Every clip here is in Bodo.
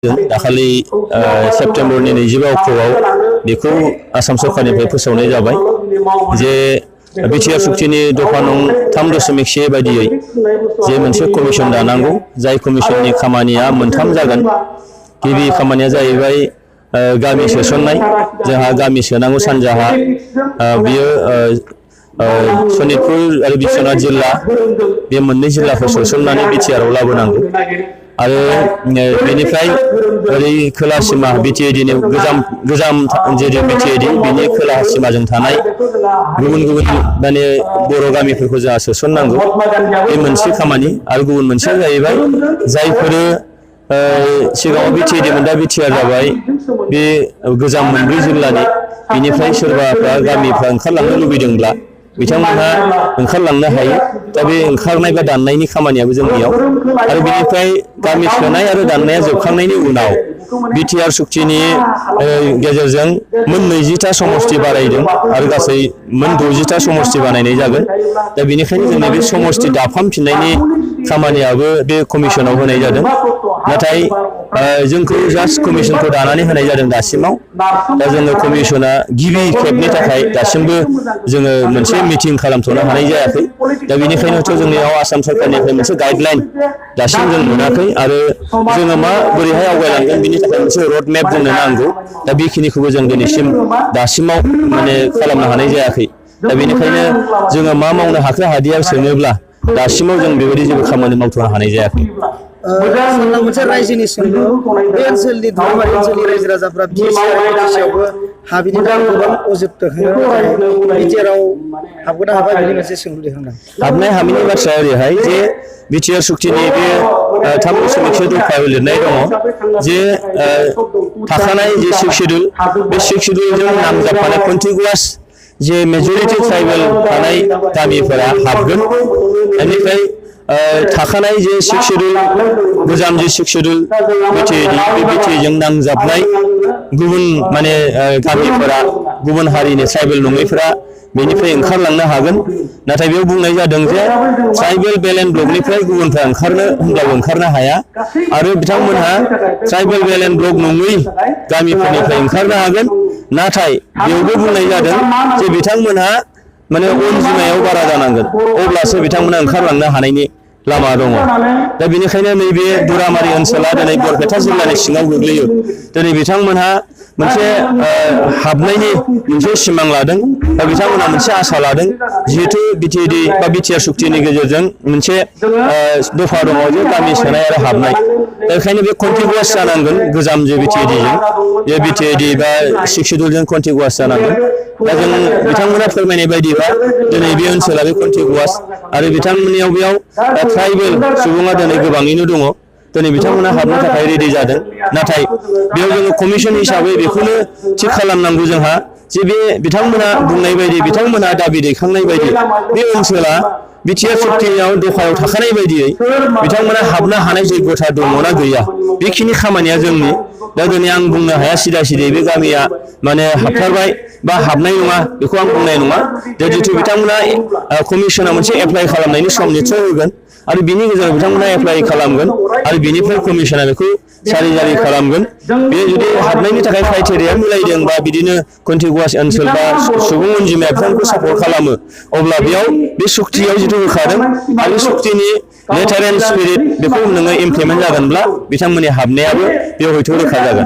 दाखालि सेप्तेम्बरनि 22 अक्ट'आव बेखौ आसाम सरकारनिफ्राय फोसावनाय जाबाय जे बिटिआर सुक्तिनि दफा नं 3.1 बायदियै जे मोनसे कमिसन दानांगौ जाय कमिसननि खामानिया मोनथाम जागोन। गिबि खामानिया जाहैबाय गामि सोसननाय। जोंहा गामि सोनांगौ सानजाहा बियो सनितपुर आरो बिश्वनाथ जिल्ला बे मोननै जिल्लाखौ सोसननानै बिटिआरआव लाबोनांगौ आरो बेनिफ्राय ओरै खोला सीमा बिटिएडिनि गोजाम जेरै बिटिएडि बिनि खोला सीमाजों थानाय गुबुन माने बर' गामिफोरखौ जोंहा सोसननांगौ। बे मोनसे खामानि आरो गुबुन मोनसेया जाहैबाय जायफोर सिगाङाव बिटिएडिमोन दा बिटिआर जाबाय बे गोजाम मोनब्रै जिल्लानि बेनिफ्राय सोरबाफ्रा गामिफ्रा ओंखारलांनो लुबैदोंब्ला बिथांमोनहा ओंखारलांनो हायो। दा बे ओंखारनाय बा दाननायनि खामानियाबो जोंनियाव आरो बेनिफ्राय गामि सोनाय आरो दाननाया जोबखांनायनि उनाव बिटिआर सुक्तिनि गेजेरजों मोन 20टा समष्टि बारायदों आरो गासै मोन 60टा समष्टि बानायनाय जागोन। दा बेनिखायनो जोंनि बे समष्टि दाफामफिननायनि खामानियाबो बे कमिसनाव होनाय जादों। नाथाय जोंखौ जास्ट कमिसनखौ दानानै होनाय जादों दासिमाव। दा जोङो कमिसना गिबि खेबनि थाखाय दासिमबो जोङो मोनसे मिटिं खालामथ'नो हानाय जायाखै। दा बेनिखायनोथ' जोंनियाव आसाम सरकारनिफ्राय मोनसे गाइडलाइन दासिम जों मोनाखै आरो जोङो मा बोरैहाय आवगायलांगोन बिनि थाखाय मोनसे रड मेप जोंनो नांगौ। दा बेखिनिखौबो जों दासिमाव माने खालामनो हानाय जायाखै। दा बेनिखायनो जोङो मा मावनो हाखो हादिया सोङोब्ला दासिमाव जों बेबायदि जेबो खामानि मावथ'नो हानाय जायाखै। मोनसे रायजोनि सोंलु बे ओनसोलनि धुलाबारि ओनसोलनि रायजो राजाफ्रा बिटिसिआवबो हाबिनि थाखाय गोबां अजद दैखाङो बिटिआरआव हाबगोना हाबा बेनि मोनसे सोंलु दैखांदों। हाबनाय हाबिनि बाथ्राया ओरैहाय जे बिटिआर सुक्तिनि बे 3.1 दफायाव लिरनाय दङ जे थाखानाय जे 6 शेड्युल बे 6 शेड्युलजों नांजाबफानाय कन्टिगुवास जे मेजरिटि ट्राइबेल थानाय गामिफोरा हाबगोन। बेनिफ्राय थाखानाय जे 6 शेड्युल गोजाम जे 6 शेड्युल बिटिएडि बे बिटिएजों नांजाबनाय गुबुन माने गामिफोरा गुबुन हारिनि ट्राइबेल नङैफोरा बेनिफ्राय ओंखारलांनो हागोन। नाथाय बेयाव बुंनाय जादों जे ट्राइबेल बेलेन्ड ब्लकनिफ्राय गुबुनफ्रा होनब्लाबो ओंखारनो हाया आरो बिथांमोनहा ट्राइबेल बेलेन्ड ब्लक नङै गामिफोरनिफ्राय ओंखारनो हागोन। नाथाय बेयावबो बुंनाय जादों जे बिथांमोनहा माने अनजिमायाव बारा जानांगोन अब्लासो बिथांमोना ओंखारलांनो हानायनि लामा दङ। दा बेनिखायनो नैबे दुरामारि ओनसोला दिनै बरपेटा जिल्लानि सिङाव गोग्लैयो। दिनै बिथांमोनहा मोनसे हाबनायनि मोनसे सिमां लादों दा बिथांमोनहा मोनसे आसा लादों जिहेथु बिटिएडि बा बिटिआर सुक्तिनि गेजेरजों मोनसे दफा दङ जे गामि सोनाय आरो हाबनाय। बेखायनो बे कन्टिगुवास जानांगोन गोजाम जे बिटिएडिजों बे बिटिएडि बा 6 शेड्युलजों कन्टिगुवास जानांगोन। दा जों बिथांमोना फोरमायनाय बायदिबा दिनै बे ओनसोला बे कन्टिगुवास आरो बिथांमोननियाव बेयाव ट्राइबेल सुबुङा दिनै गोबाङैनो दङ। दिनै बिथांमोना हाबनो थाखाय रेडि जादों। नाथाय बेयाव जोङो कमिसन हिसाबै बेखौनो थिग खालामनांगौ जोंहा जे बे बिथांमोना बुंनाय बायदि बिथांमोना दाबि दैखांनाय बायदि बे ओनसोला बिटिआर सुक्तियाव दफायाव थाखानाय बायदियै बिथांमोना हाबनो हानाय जग्यता दङना गैया बेखिनि खामानिया जोंनि। दा दिनै आं बुंनो हाया सिदा सिदायै बे गामिया माने हाबथारबाय बा हाबनाय नङा बेखौ आं बुंनाय नङा। जिहेतु बिथांमोना कमिसना मोनसे एप्लाइ खालामनायनि सम निस्सय होगोन आरो बिनि गेजेराव बिथांमोना एप्लाइ खालामगोन आरो बिनिफ्राय कमिसना बेखौ जारि खालामगोन। बे जुदि हाबनायनि थाखाय क्राइटेरिया मिलायदों बा बिदिनो कन्टिगुवास ओनसोल बा सुबुं अनजिमाया बिथांखौ सापर्ट खालामो अब्ला बेयाव बे सुक्तियाव जिथु होखादों आरो सुक्तिनि लेटार एन्ड स्पिरिट बेखौ नोङो इमप्लिमेन्ट जागोनब्ला बिथांमोननि हाबनायाबो बेयाव हयथ' रोखा जागोन।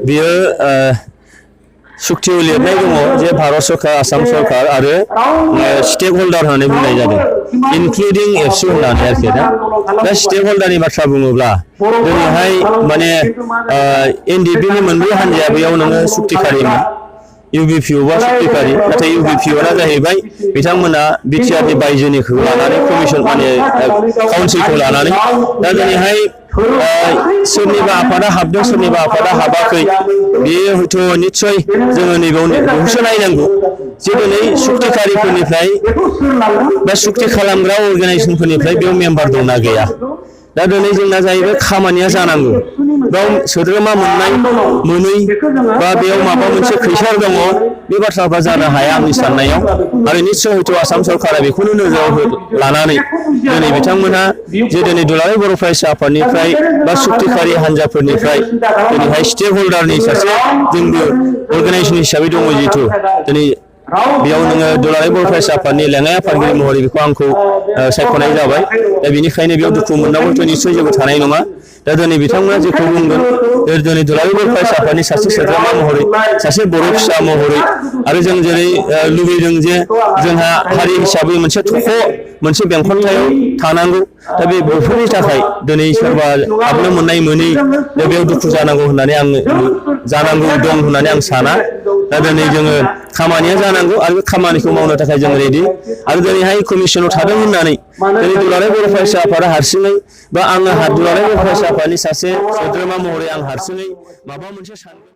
बियो सुक्तियाव लिरनाय दङ जे भारत सरकार आसाम सरकार आरो स्टेक हल्डार होननानै बुंनाय जादों इनक्लुडिं एबसु होननानै आरोखि। दा स्टेक हल्डारनि बाथ्रा बुङोब्ला दिनैहाय माने एनडिएफबिनि मोनब्रै हान्जाया बेयाव नोङो सुक्तिखारिमोन इउबिपिअ बा सुक्तिखारि। नाथाय इउबिपिअआ जाहैबाय बिथांमोना बिटिआरनि बायजोनिखौ लानानै कमिसन माने काउन्सिलखौ लानानै दा दिनैहाय सोरनिबा आफादा हाबदों सोरनिबा आफादा हाबाखै बेयो हयथ' निस्सय जोङो नैबेयावसो नायनांगौ जे दिनै सुक्तिखारिफोरनिफ्राय बा सुक्ति खालामग्रा अर्गानाइजेसनफोरनिफ्राय बेयाव मेम्बार दंना गैया। दा दिनै जोंना जाहैबाय खामानिया जानांगौ बेयाव सोद्रोमा मोननाय मोनै बा बेयाव माबा मोनसे खैसार दङ बे बाथ्राफ्रा जानो हाया आंनि साननायाव आरो निस्सय हयथ' आसाम सरकारा बेखौनो नोजोराव लानानै दिनै बिथांमोनहा जे दिनै दुलाराय बर' फरायसा आफादनिफ्राय बा सुक्तिखारि हान्जाफोरनिफ्राय दिनैहाय स्टेक हल्डारनि सासे जोंबो अर्गानाइजेसन हिसाबै दङ जिहेथु दिनै बेयाव नोङो दुलाराय बर' फरायसा आफादनि लेङाइ आफादगिरि महरै बेखौ आंखौ सायख'नाय जाबाय दा बेनिखायनो बेयाव दुखु मोननांगौथ' निस्सय जेबो थानाय नङा दा दिनै बिथांमोना जेखौ बुंगोन दिनै दुलाराय बर' फरायसा आफादनि सासे सोद्रोमा महरै सासे बर' फिसा महरै आरो जों जेरै लुबैदों जे जोंहा हारि हिसाबै मोनसे थख' मोनसे बेंखनथायाव थानांगौ दा बेफोरनि थाखाय दिनै सोरबा हाबनो मोननाय मोनै दा बेयाव दुखु जानांगौ होननानै आं जानांगौ दं होननानै आं साना दा दिनै जोङो खामानिया जानांगौ आरो बे खामानिखौ मावनो थाखाय जों रेडि आरो दिनैहाय कमिसनाव थादों होननानै दिनै दुलाराय बर' फरायसा आफादा हारसिङै बा आङो दुलाराय बर' फरायसा आफादनि सासे सोद्रोमा महरै आं हारसिङै माबा मोनसे सानगोन